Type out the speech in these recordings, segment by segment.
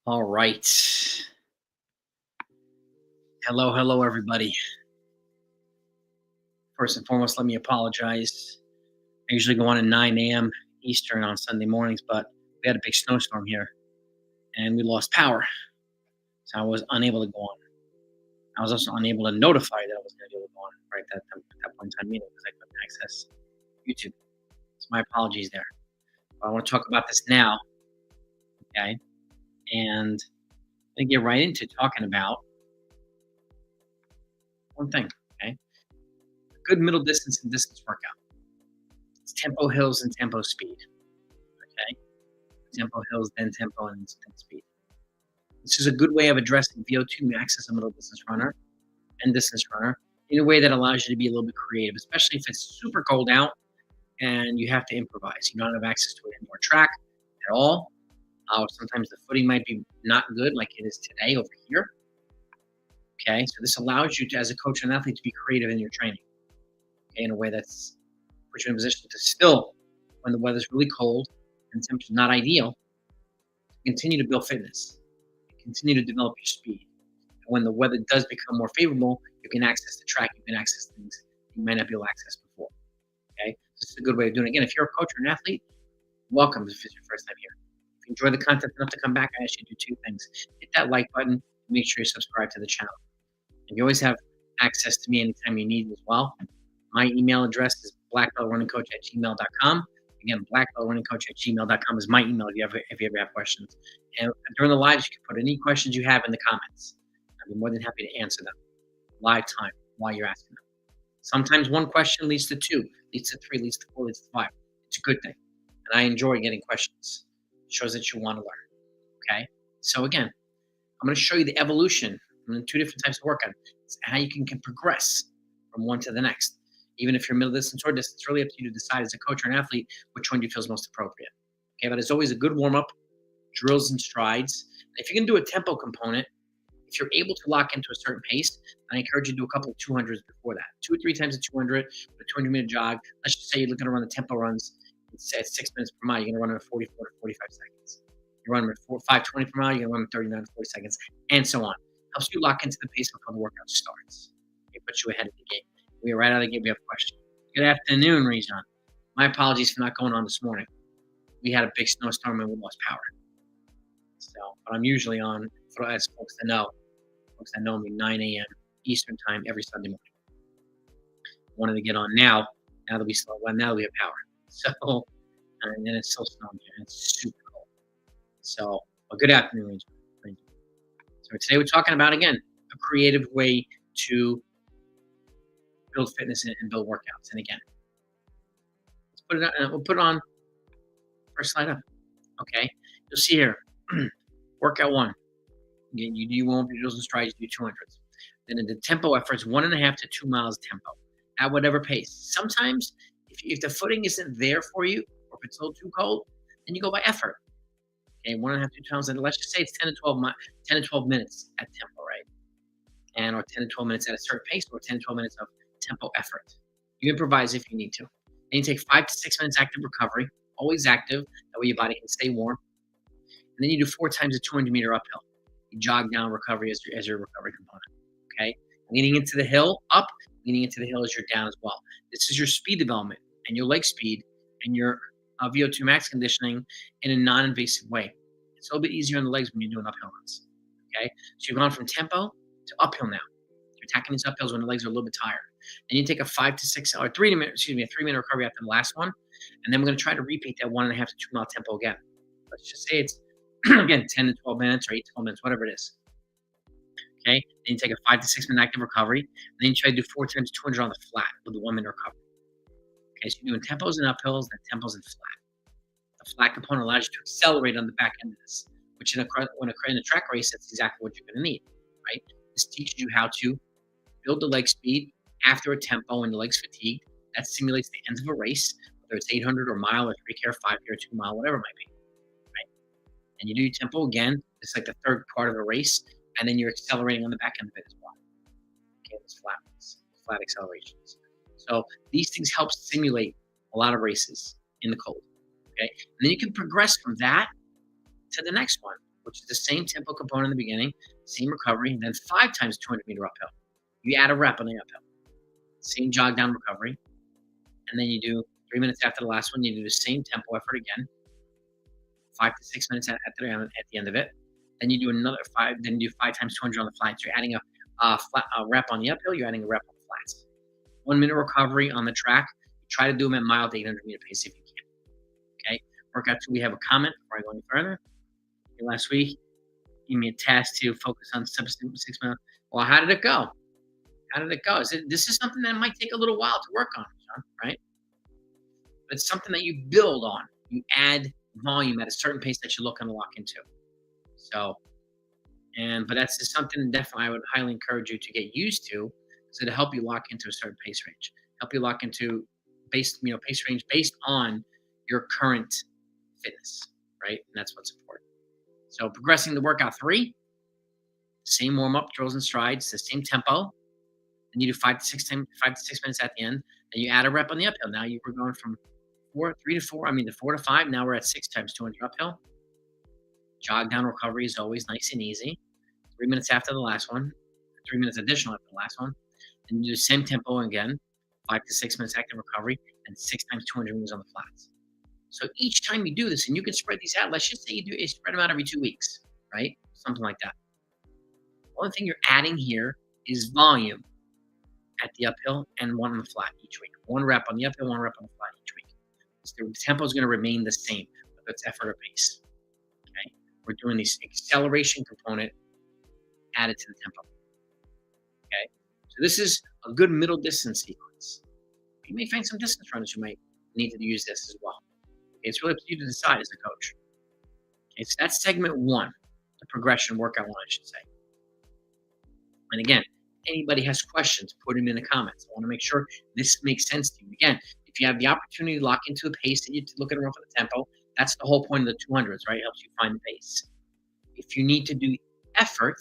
All right. Hello, everybody. First and foremost, let me apologize. I usually go on at 9 a.m. Eastern on Sunday mornings, but we had a big snowstorm here and we lost power. So I was unable to go on. I was also unable to notify that I was going to be able to go on right at that point in time meeting because I couldn't access YouTube. So my apologies there. But I want to talk about this now, okay? And I'm going to get right into talking about one thing, okay? A good middle distance and distance workout. It's tempo hills and tempo speed. Okay, tempo hills, then tempo, and then speed. This is a good way of addressing VO2 max as a middle distance runner and distance runner in a way that allows you to be a little bit creative, especially if it's super cold out and you have to improvise. You don't have access to an indoor track at all. Sometimes the footing might be not good, like it is today over here. Okay, so this allows you to, as a coach and athlete, to be creative in your training. Okay, in a way that's puts you in a position to still, when the weather's really cold and the temperature's not ideal, continue to build fitness, continue to develop your speed. And when the weather does become more favorable, you can access the track, you can access things you might not be able to access before. Okay, so this is a good way of doing it. Again, if you're a coach or an athlete, welcome if it's your first time here. If you enjoy the content enough to come back, I ask you to do two things. Hit that like button, make sure you subscribe to the channel. And you always have access to me anytime you need as well. My email address is blackbeltrunningcoach@gmail.com. Again, blackbeltrunningcoach@gmail.com is my email if you ever have questions. And during the lives, you can put any questions you have in the comments. I'd be more than happy to answer them live time while you're asking them. Sometimes one question leads to two, leads to three, leads to four, leads to five. It's a good thing. And I enjoy getting questions. It shows that you want to learn. Okay? So again, I'm going to show you the evolution from two different types of workouts, how you can progress from one to the next. Even if you're middle distance or distance, it's really up to you to decide as a coach or an athlete which one you feel is most appropriate. Okay, but it's always a good warm up, drills and strides. And if you can do a tempo component, if you're able to lock into a certain pace, I encourage you to do a couple of 200s before that. 2 or 3 times a 200, a 200-minute jog. Let's just say you're looking to run the tempo runs. Say it's 6 minutes per mile. You're going to run them at 44 to 45 seconds. You run them at 5:20 per mile. You're going to run them at 39 to 40 seconds, and so on. Helps you lock into the pace before the workout starts. It puts you ahead of the game. We are right out of the gate. We have a question. Good afternoon, Rejon. My apologies for not going on this morning. We had a big snowstorm and we lost power. So, but I'm usually on, for as folks that know me, 9 a.m. Eastern time every Sunday morning. Wanted to get on now that we have power. So, and then it's still snowing here and it's super cold. So, well, good afternoon, Rejon. So today we're talking about, again, a creative way to build fitness and build workouts. And again, we'll put it on first slide up. Okay, you'll see here, workout one. Again, you do warm-up drills and strides, you do 200s. Then in the tempo efforts, 1.5 to 2 miles tempo at whatever pace. Sometimes if the footing isn't there for you, or if it's a little too cold, then you go by effort. Okay, 1.5 to 2 times, and let's just say it's 10 to 12 minutes at tempo, right? And or 10 to 12 minutes at a certain pace, or 10 to 12 minutes of tempo effort. You improvise if you need to. Then you take 5 to 6 minutes active recovery, always active. That way your body can stay warm. And then you do 4 times a 200-meter uphill. You jog down recovery as your recovery component. Okay, leaning into the hill up, leaning into the hill as you're down as well. This is your speed development and your leg speed and your VO2 max conditioning in a non-invasive way. It's a little bit easier on the legs when you're doing uphill runs. Okay, so you've gone from tempo to uphill now. You're attacking these uphills when the legs are a little bit tired. Then you take a 5 to 6 or 3-minute recovery after the last one, and then we're going to try to repeat that 1.5 to 2 mile tempo again. Let's just say it's again 10 to 12 minutes or 8 to 12 minutes, whatever it is. Okay, then you take a 5 to 6 minute active recovery, and then you try to do 4 times 200 on the flat with a 1-minute recovery. Okay, so you're doing tempos and uphills, then tempos and flat. The flat component allows you to accelerate on the back end of this, which in a track race, that's exactly what you're going to need, right? This teaches you how to build the leg speed after a tempo when the leg's fatigued. That simulates the end of a race, whether it's 800 or mile or 3K or 5K or 2 mile, whatever it might be, right? And you do your tempo again. It's like the third part of a race, and then you're accelerating on the back end of it as well. Okay, those flat accelerations. So these things help simulate a lot of races in the cold. Okay, and then you can progress from that to the next one, which is the same tempo component in the beginning, same recovery, and then 5 times 200-meter uphill. You add a rep on the uphill. Same jog down recovery. And then you do 3 minutes after the last one, you do the same tempo effort again, 5 to 6 minutes at the end of it. Then you do another 5, then you do 5 times 200 on the flats. You're adding a rep on the uphill, you're adding a rep on the flats. 1 minute recovery on the track. You try to do them at mild 800-meter pace if you can. Okay? Workout 2, we have a comment before I go any further. Last week, gave me a task to focus on substance 6 minutes. Well, how did it go? How did it go? This is something that might take a little while to work on, right? But it's something that you build on. You add volume at a certain pace that you're looking to lock into. So, but that's just something definitely I would highly encourage you to get used to, so to help you lock into a certain pace range, help you lock into pace range based on your current fitness, right? And that's what's important. So progressing the workout 3, same warm up, drills and strides, the same tempo. Then you do 5 to 6 minutes at the end. Then you add a rep on the uphill. Now we're going from 4 to 5. Now we're at 6 times 200 uphill. Jog down recovery is always nice and easy. 3 minutes after the last one, 3 minutes additional after the last one. Then you do the same tempo again, 5 to 6 minutes active recovery, and 6 times 200 meters on the flats. So each time you do this, and you can spread these out, let's just say you spread them out every 2 weeks, right? Something like that. The only thing you're adding here is volume at the uphill and 1 on the flat each week. 1 rep on the uphill, 1 rep on the flat each week. So the tempo is going to remain the same, whether it's effort or pace. Okay, we're doing this acceleration component added to the tempo. Okay, so this is a good middle distance sequence. You may find some distance runners who might need to use this as well. Okay, it's really up to you to decide as a coach. Okay, so that's segment 1, the progression workout 1, I should say. And again, anybody has questions, put them in the comments. I want to make sure this makes sense to you. Again, if you have the opportunity to lock into the pace that you're looking around for the tempo, that's the whole point of the 200s, right? It helps you find the pace. If you need to do effort,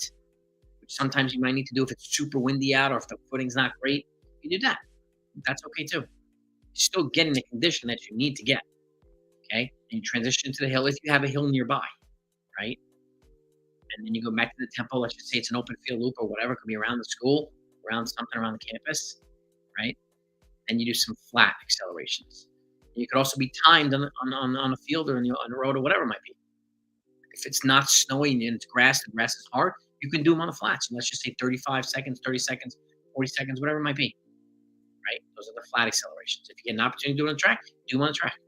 which sometimes you might need to do if it's super windy out or if the footing's not great, you do that. That's okay too. You're still getting the condition that you need to get. Okay? And you transition to the hill if you have a hill nearby, right? And then you go back to the tempo. Let's just say it's an open field loop or whatever. It could be around the school, around something around the campus, right? And you do some flat accelerations. And you could also be timed on a field or on the road or whatever it might be. If it's not snowy and it's grass, the grass is hard, you can do them on the flats. And let's just say 35 seconds, 30 seconds, 40 seconds, whatever it might be, right? Those are the flat accelerations. If you get an opportunity to do it on the track, do them on the track.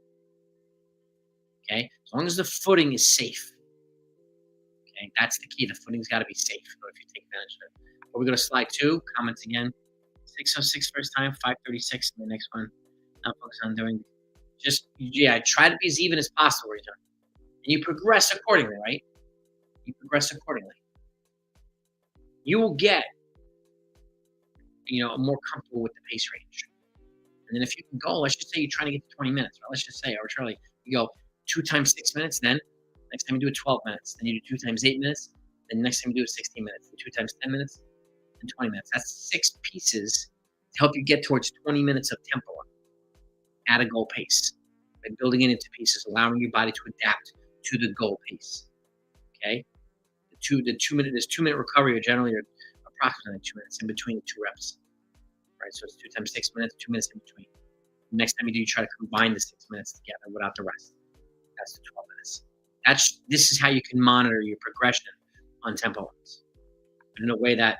Okay? As long as the footing is safe. Okay, that's the key. The footing's got to be safe if you take advantage of it. Before we go to slide 2, comments again. 6:06 first time, 5:36 in the next one. Now focus on doing try to be as even as possible, Richard. And you progress accordingly, right? You progress accordingly. You will get, more comfortable with the pace range. And then if you can go, let's just say you're trying to get to 20 minutes, right? Let's just say arbitrarily, you go 2 times 6 minutes, then next time you do it 12 minutes. Then you do 2 times 8 minutes. Then next time you do it 16 minutes. Then 2 times 10 minutes and 20 minutes. That's 6 pieces to help you get towards 20 minutes of tempo at a goal pace. By building it into pieces, allowing your body to adapt to the goal pace. Okay? There's 2 minute recovery generally are approximately 2 minutes in between the 2 reps. Right? So it's 2 times 6 minutes, 2 minutes in between. Next time you do, you try to combine the 6 minutes together without the rest. That's the 12 minutes. This is how you can monitor your progression on tempo runs in a way that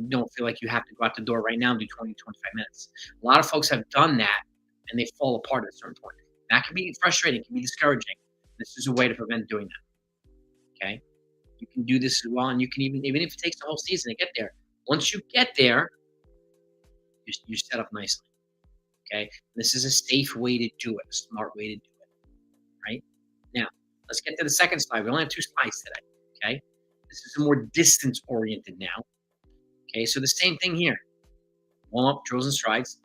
don't feel like you have to go out the door right now and do 20, 25 minutes. A lot of folks have done that and they fall apart at a certain point. That can be frustrating, can be discouraging. This is a way to prevent doing that. Okay? You can do this as well, and you can even if it takes the whole season to get there, once you get there, you're set up nicely. Okay? This is a safe way to do it, a smart way to do it. Right? Now, let's get to the second slide. We only have 2 slides today. Okay? This is more distance oriented now. Okay, so the same thing here. Warm up, drills and strides,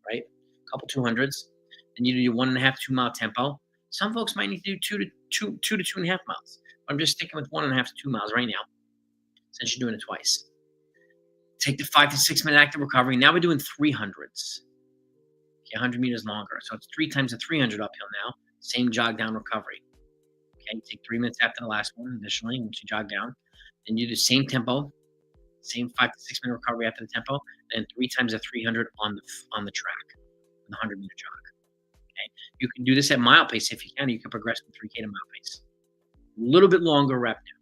right? A couple 200s. Then you do your 1.5, 2 mile tempo. Some folks might need to do 2 to 2.5 miles. I'm just sticking with 1.5 to 2 miles right now, since you're doing it twice. Take the 5 to 6 minute active recovery. Now we're doing 300s. Okay, 100 meters longer. So it's 3 times the 300 uphill now. Same jog down recovery. Okay, you take 3 minutes after the last one, additionally, once you jog down. Then you do the same tempo, same 5 to 6 minute recovery after the tempo, and 3 times the 300 on the track, on the 100-meter jog. Okay, you can do this at mile pace if you can. You can progress from 3K to mile pace. A little bit longer rep now,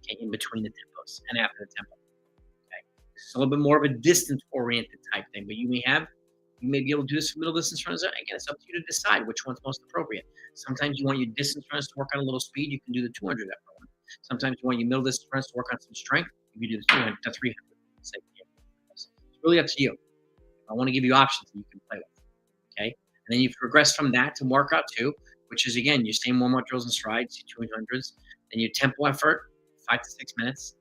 okay, in between the tempos and after the tempo. Okay, it's a little bit more of a distance-oriented type thing, but you may be able to do this for middle distance runners. Again, it's up to you to decide which one's most appropriate. Sometimes you want your distance runners to work on a little speed, you can do the 200 effort one. Sometimes you want your middle distance runners to work on some strength, you can do the 200 to 300. It's really up to you. I want to give you options that you can play with. Okay, and then you progress from that to workout 2, which is again your same warm-up drills and strides, your 200s, then your tempo effort, 5 to 6 minutes.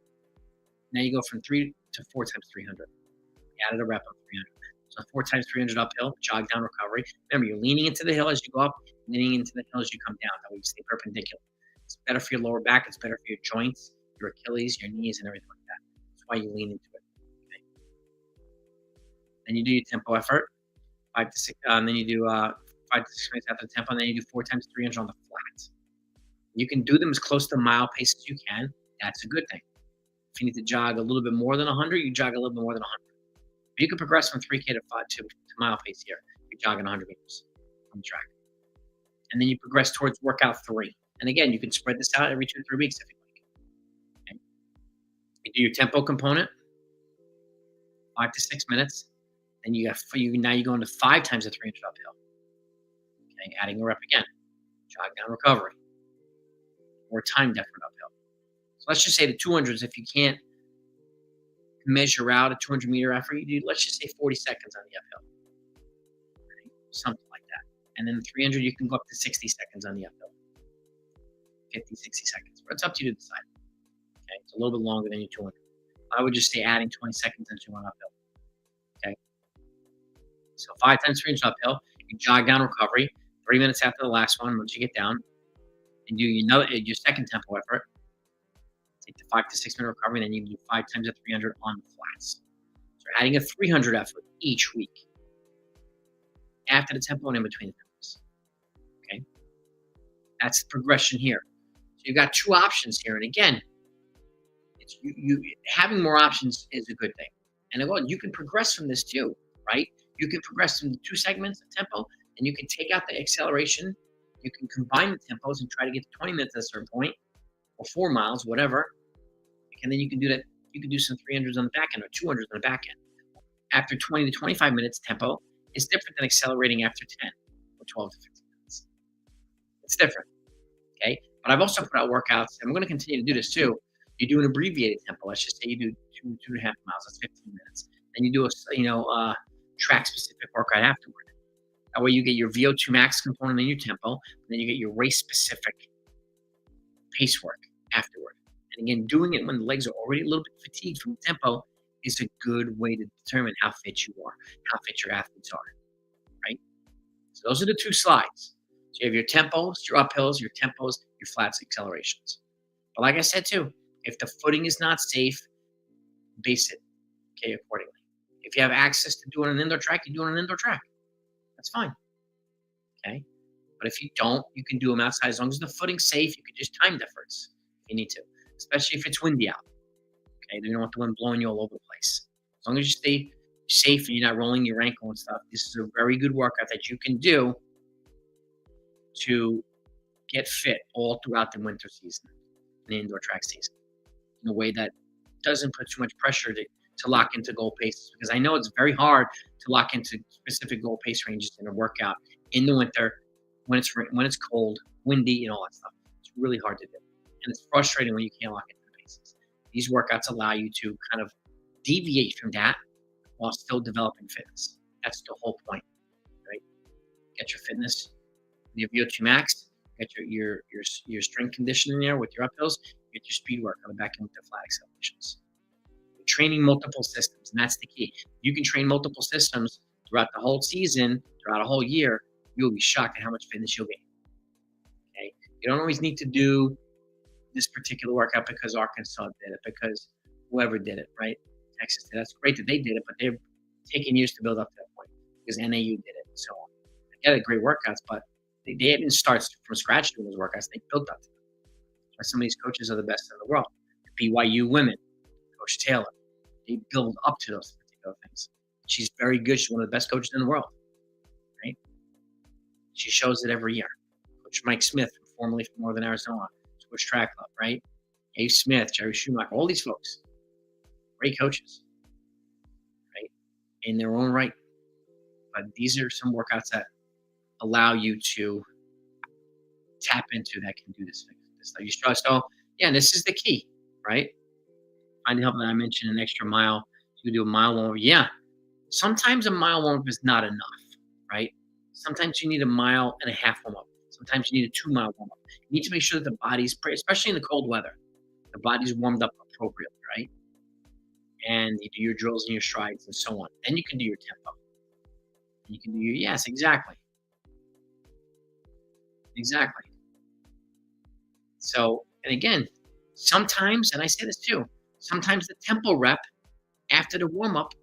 Now you go from 3 to 4 times 300. You added a rep of 300. So 4 times 300 uphill, jog down recovery. Remember, you're leaning into the hill as you go up, leaning into the hill as you come down. That way you stay perpendicular. It's better for your lower back. It's better for your joints, your Achilles, your knees, and everything like that. That's why you lean into it. Okay. Then you do your tempo effort, 5 to 6. And then you do 5 to 6 minutes after the tempo, and then you do 4 times 300 on the flat. You can do them as close to mile pace as you can. That's a good thing. If you need to jog a little bit more than 100, you jog a little bit more than 100. But you can progress from 3K to mile pace here. You're jogging 100 meters on the track. And then you progress towards workout 3. And again, you can spread this out every 2 to 3 weeks if you like. Okay. You do your tempo component, 5 to 6 minutes. Then now you go into 5 times the 300 uphill. Okay, adding a rep again. Jog down recovery. Or timed effort uphill. So let's just say the 200s, if you can't measure out a 200-meter effort, you do, let's just say 40 seconds on the uphill. Right? Something like that. And then the 300, you can go up to 60 seconds on the uphill. 50, 60 seconds. But it's up to you to decide. Okay, it's a little bit longer than your 200. I would just say adding 20 seconds into one uphill. Okay. So 5 times 300 uphill, you jog down recovery, 3 minutes after the last one, once you get down, and do your second tempo effort. Take the 5 to 6 minute recovery, and then you do 5 times the 300 on the flats. So you're adding a 300 effort each week after the tempo and in between the tempos. Okay, that's the progression here. So you've got 2 options here, and again, it's you having more options is a good thing. And again, you can progress from this too, right? You can progress from the 2 segments of tempo, and you can take out the acceleration. You can combine the tempos and try to get to 20 minutes at a certain point, or 4 miles, whatever. And then you can do that. You can do some 300s on the back end or 200s on the back end. After 20 to 25 minutes, tempo is different than accelerating after 10 or 12 to 15 minutes. It's different. Okay. But I've also put out workouts, and I'm going to continue to do this too. You do an abbreviated tempo. Let's just say you do 2.5 miles. That's 15 minutes. Then you do a track specific workout afterward. That way you get your VO2 max component in your tempo, and then you get your race specific pace work afterward. And again, doing it when the legs are already a little bit fatigued from the tempo is a good way to determine how fit you are, how fit your athletes are, right? So those are the 2 slides. So you have your tempos, your uphills, your tempos, your flats, accelerations. But like I said too, if the footing is not safe, base it, okay, accordingly. If you have access to do it on an indoor track, you do it on an indoor track. That's fine, okay? But if you don't, you can do them outside. As long as the footing's safe, you can just time efforts if you need to, especially if it's windy out. Okay, you don't want the wind blowing you all over the place. As long as you stay safe and you're not rolling your ankle and stuff, this is a very good workout that you can do to get fit all throughout the winter season, the indoor track season, in a way that doesn't put too much pressure to lock into goal paces. Because I know it's very hard to lock into specific goal pace ranges in a workout in the winter when it's cold, windy, and all that stuff. It's really hard to do. And it's frustrating when you can't lock into the paces. These workouts allow you to kind of deviate from that while still developing fitness. That's the whole point, right? Get your fitness, your VO2 max, get your strength conditioning there with your uphills, get your speed work on the back end with the flat accelerations. You're training multiple systems, and that's the key. You can train multiple systems throughout the whole season, throughout a whole year. You'll be shocked at how much fitness you'll gain. Okay, you don't always need to do this particular workout because Arkansas did it, because whoever did it, right? Texas did it. That's great that they did it, but they've taken years to build up to that point because NAU did it and so on. They got great workouts, but They didn't start from scratch doing those workouts. They built up to them. That's why some of these coaches are the best in the world. BYU women, Coach Taylor, they build up to those particular things. She's very good. She's one of the best coaches in the world, right? She shows it every year. Coach Mike Smith, formerly from Northern Arizona, Swiss Track Club, right? Dave Smith, Jerry Schumacher, all these folks, great coaches, right? In their own right. But these are some workouts that allow you to tap into that can do this stuff. You trust. So, yeah, this is the key, right? Find help that I mentioned an extra mile. You do a mile warm up. Yeah. Sometimes a mile warm up is not enough, right? Sometimes you need a mile and a half warm up. Sometimes you need a 2 mile warm up. You need to make sure that the body's, especially in the cold weather, the body's warmed up appropriately, right? And you do your drills and your strides and so on. Then you can do your tempo. And you can do your, yes, exactly. Exactly. So, and again, sometimes, and I say this too, sometimes the tempo rep after the warm up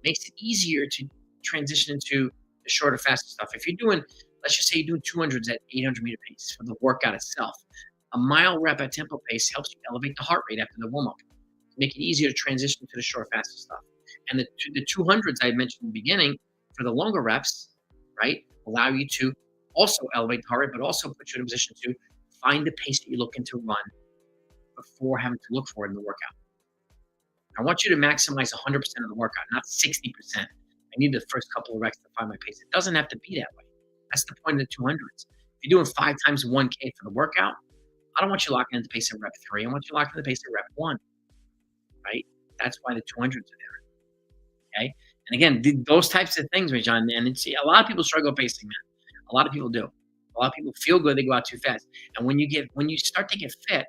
makes it easier to transition into the shorter, faster stuff. If you're doing, let's just say you're doing 200s at 800-meter pace for the workout itself, a mile rep at tempo pace helps you elevate the heart rate after the warm up, make it easier to transition to the shorter, faster stuff. And the 200s I mentioned in the beginning for the longer reps, right, allow you to also elevate the heart rate, but also put you in a position to find the pace that you're looking to run before having to look for it in the workout. I want you to maximize 100% of the workout, not 60%. I need the first couple of reps to find my pace. It doesn't have to be that way. That's the point of the 200s. If you're doing 5 times 1K for the workout, I don't want you locking into the pace of rep 3. I want you locking into the pace of rep 1, right? That's why the 200s are there, okay? And again, those types of things, John, and it's, a lot of people struggle pacing, man. A lot of people do. A lot of people feel good, they go out too fast. And when you start to get fit,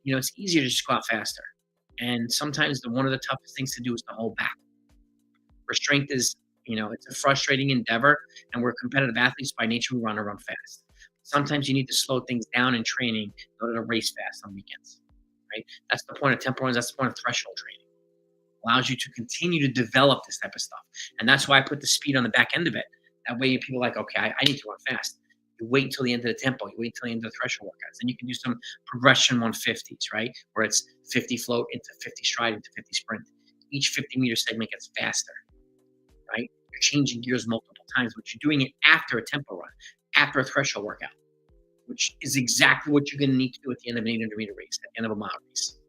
it's easier to just go out faster. And sometimes one of the toughest things to do is to hold back. Restraint is, it's a frustrating endeavor, and we're competitive athletes by nature. We want to run fast. Sometimes you need to slow things down in training in order to race fast on weekends, right? That's the point of tempo runs. That's the point of threshold training. Allows you to continue to develop this type of stuff. And that's why I put the speed on the back end of it. That way people are like, okay, I need to run fast. You wait until the end of the tempo. You wait until the end of the threshold workouts. Then you can do some progression 150s, right? Where it's 50 float into 50 stride into 50 sprint. Each 50-meter segment gets faster, right? You're changing gears multiple times, but you're doing it after a tempo run, after a threshold workout, which is exactly what you're going to need to do at the end of an 800-meter race, at the end of a mile race.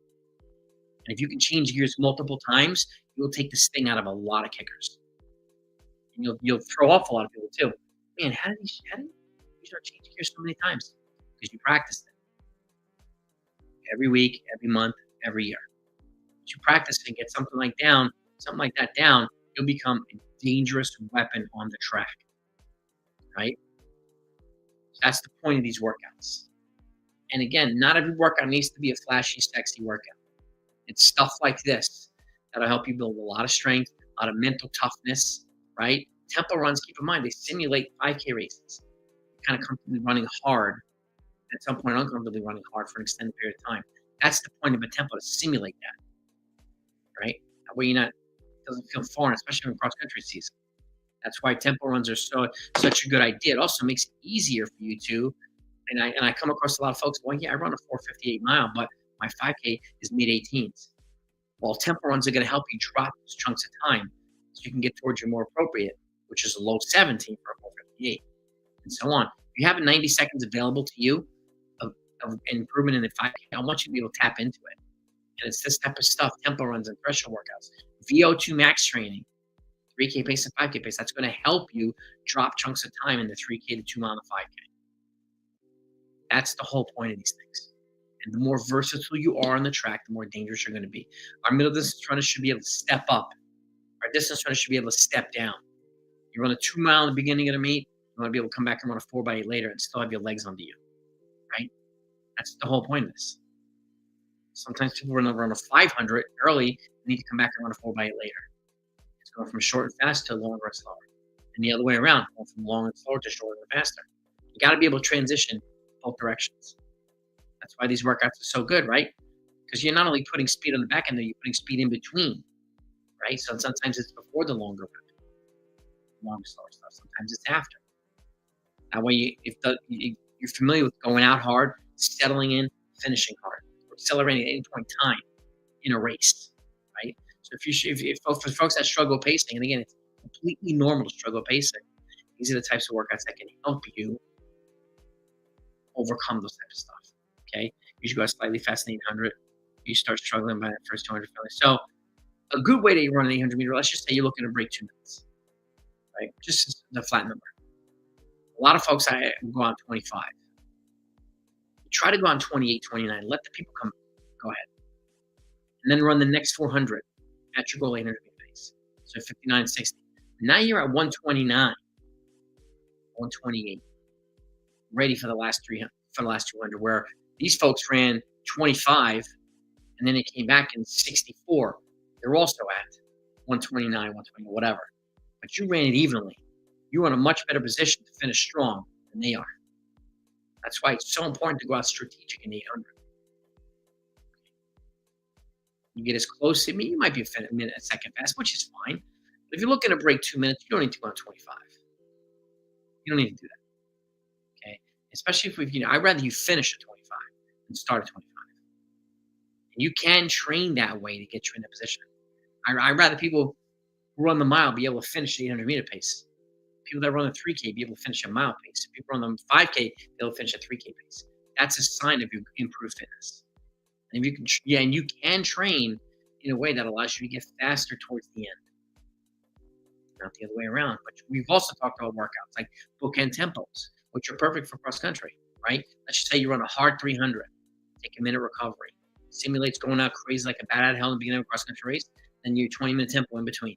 And if you can change gears multiple times, you'll take the sting out of a lot of kickers. And you'll throw off a lot of people too. Man, how did you start changing gears so many times? Because you practiced it. Every week, every month, every year. As you practice and get something like that down, you'll become a dangerous weapon on the track. Right? So that's the point of these workouts. And again, not every workout needs to be a flashy, sexy workout. It's stuff like this that'll help you build a lot of strength, a lot of mental toughness, right? Tempo runs, keep in mind, they simulate 5K races. You're kind of comfortably running hard, at some point uncomfortably running hard for an extended period of time. That's the point of a tempo, to simulate that, right? That way it doesn't feel foreign, especially in cross-country season. That's why tempo runs are such a good idea. It also makes it easier for you to, and I come across a lot of folks going, yeah, I run a 4:58 mile, but my 5K is mid-18s. Well, tempo runs are going to help you drop those chunks of time so you can get towards your more appropriate, which is a low 17 for a 4:58, and so on. If you have 90 seconds available to you of improvement in the 5K, I want you to be able to tap into it. And it's this type of stuff, tempo runs and threshold workouts, VO2 max training, 3K pace and 5K pace. That's going to help you drop chunks of time in the 3K to 2 mile and the 5K. That's the whole point of these things. And the more versatile you are on the track, the more dangerous you're going to be. Our middle distance runners should be able to step up. Our distance runners should be able to step down. You run a 2 mile in the beginning of the meet, you want to be able to come back and run a 4x8 later and still have your legs under you, right? That's the whole point of this. Sometimes people run a 500 early and need to come back and run a 4x8 later. It's going from short and fast to longer and slower. And the other way around, going from long and slower to shorter and faster. You got to be able to transition both directions. That's why these workouts are so good, right? Because you're not only putting speed on the back end, you're putting speed in between, right? So sometimes it's before the longer, slower stuff. Sometimes it's after. That way, you're familiar with going out hard, settling in, finishing hard, or accelerating at any point in time in a race, right? So for folks that struggle pacing, and again, it's completely normal to struggle pacing. These are the types of workouts that can help you overcome those types of stuff. Okay, you should go slightly faster than 800. You start struggling by that first 200 feeling. So a good way to run an 800 meter, let's just say you're looking to break 2 minutes, right? Just as the flat number. A lot of folks I go on 25. Try to go on 28, 29. Let the people come. Go ahead. And then run the next 400 at your goal 800 meter pace. So 59.60. Now you're at 129, 128, ready for the last 300, for the last 200. Where these folks ran 25, and then they came back in 64. They're also at 129, 120, whatever. But you ran it evenly. You're in a much better position to finish strong than they are. That's why it's so important to go out strategic in 800. You get as close. I mean, you might be a minute, a second fast, which is fine. But if you're looking to break 2 minutes, you don't need to go on 25. You don't need to do that. Okay, especially if I'd rather you finish at 25 than start at 25. And you can train that way to get you in a position. I'd rather people who run the mile be able to finish the 800 meter pace. People that run the 3K be able to finish a mile pace. People run the 5K be able to finish a 3K pace. That's a sign of your improved fitness. And if you can, and you can train in a way that allows you to get faster towards the end, not the other way around. But we've also talked about workouts like bookend tempos, which are perfect for cross country, right? Let's just say you run a hard 300, take a minute recovery, simulates going out crazy like a bat out of hell in the beginning of a cross country race, then your 20-minute tempo in between.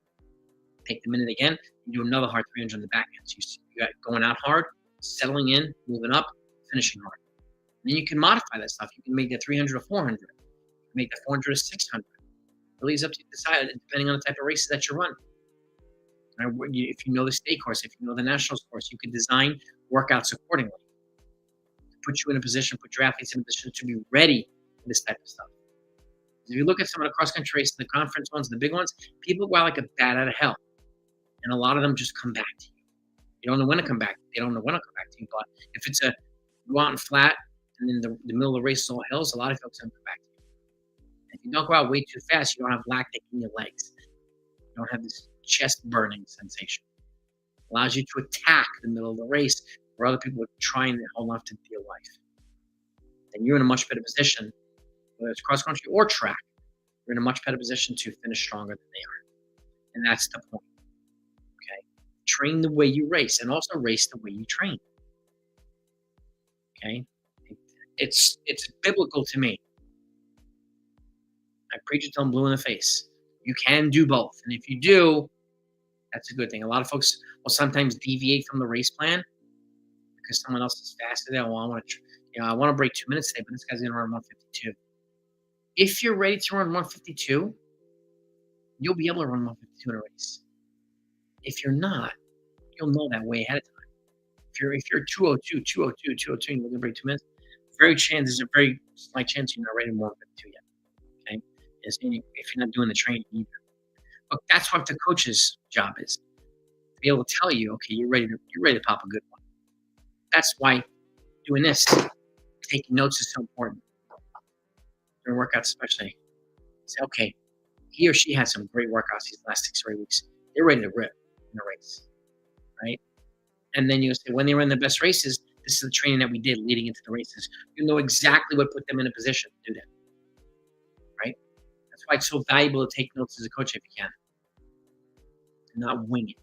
Take the minute again, and do another hard 300 on the back end. So you got going out hard, settling in, moving up, finishing hard. And then you can modify that stuff. You can make the 300 a 400. You can make the 400 a 600. It leaves up to you to decide, depending on the type of races that you run. If you know the state course, if you know the nationals course, you can design workouts accordingly to put you in a position, put your athletes in a position to be ready for this type of stuff. If you look at some of the cross-country races, the conference ones, the big ones, people go out like a bat out of hell. And a lot of them just come back to you. You don't know when to come back. They don't know when to come back to you. But if it's a go out and flat, and then the middle of the race is all hills, a lot of folks don't come back to you. If you don't go out way too fast, you don't have lactic in your legs. You don't have this chest burning sensation. It allows you to attack the middle of the race where other people are trying to hold on to their life. Then you're in a much better position, whether it's cross country or track. You're in a much better position to finish stronger than they are. And that's the point. Okay? Train the way you race and also race the way you train. Okay? It's biblical to me. I preach it till I'm blue in the face. You can do both. And if you do, that's a good thing. A lot of folks will sometimes deviate from the race plan because someone else is faster than, well, I want to break 2 minutes today, but this guy's going to run 152. If you're ready to run 152, you'll be able to run 152 in a race. If you're not, you'll know that way ahead of time. If you're 202, 202, 202, and you're going to break 2 minutes, there's a very slight chance you're not ready to run 152 yet. Okay? If you're not doing the training either. But that's what the coach's job is. To be able to tell you, okay, you're ready to pop a good one. That's why doing this, taking notes is so important. During workouts especially. Say, okay, he or she had some great workouts these last 6 or 8 weeks. They're ready to rip in a race. Right? And then you say, when they run the best races, this is the training that we did leading into the races. You know exactly what put them in a position to do that. Right? That's why it's so valuable to take notes as a coach if you can. And not wing it.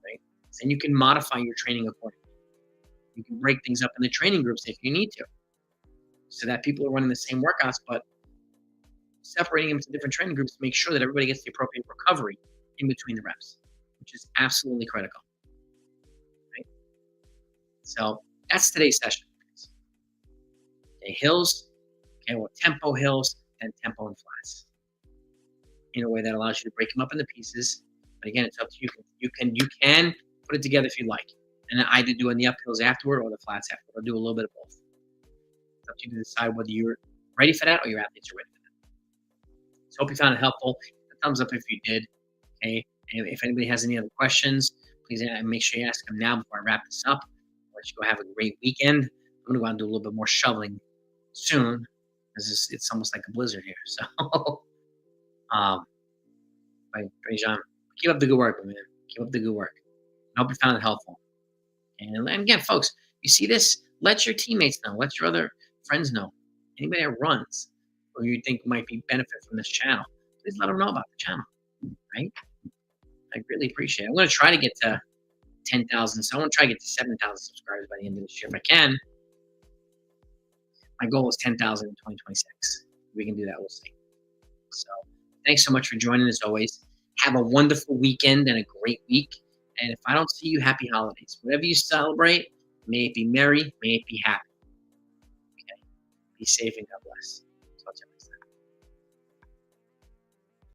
Right? And you can modify your training accordingly. You can break things up in the training groups if you need to. So that people are running the same workouts, but separating them to different training groups to make sure that everybody gets the appropriate recovery in between the reps, which is absolutely critical. Right? So that's today's session. Okay, hills, tempo hills, and tempo and flats. In a way that allows you to break them up into pieces. But again, it's up to you. You can put it together if you like. And then either doing the uphills afterward or the flats afterward, or do a little bit of both. It's up to you to decide whether you're ready for that or your athletes are ready for that. So hope you found it helpful. A thumbs up if you did. Okay. And if anybody has any other questions, please make sure you ask them now before I wrap this up. I'll let you go have a great weekend. I'm gonna go out and do a little bit more shoveling soon, because it's almost like a blizzard here. So, um, John, keep up the good work, man. Keep up the good work. I hope you found it helpful. And again, folks, you see this? Let your teammates know. Let your other friends know. Anybody that runs or you think might be benefit from this channel, please let them know about the channel. Right? I really appreciate it. I'm going to try to get to 10,000. So I want to try to get to 7,000 subscribers by the end of this year if I can. My goal is 10,000 in 2026. We can do that. We'll see. So thanks so much for joining as always. Have a wonderful weekend and a great week. And if I don't see you, happy holidays. Whatever you celebrate, may it be merry, may it be happy. Okay? Be safe and God bless.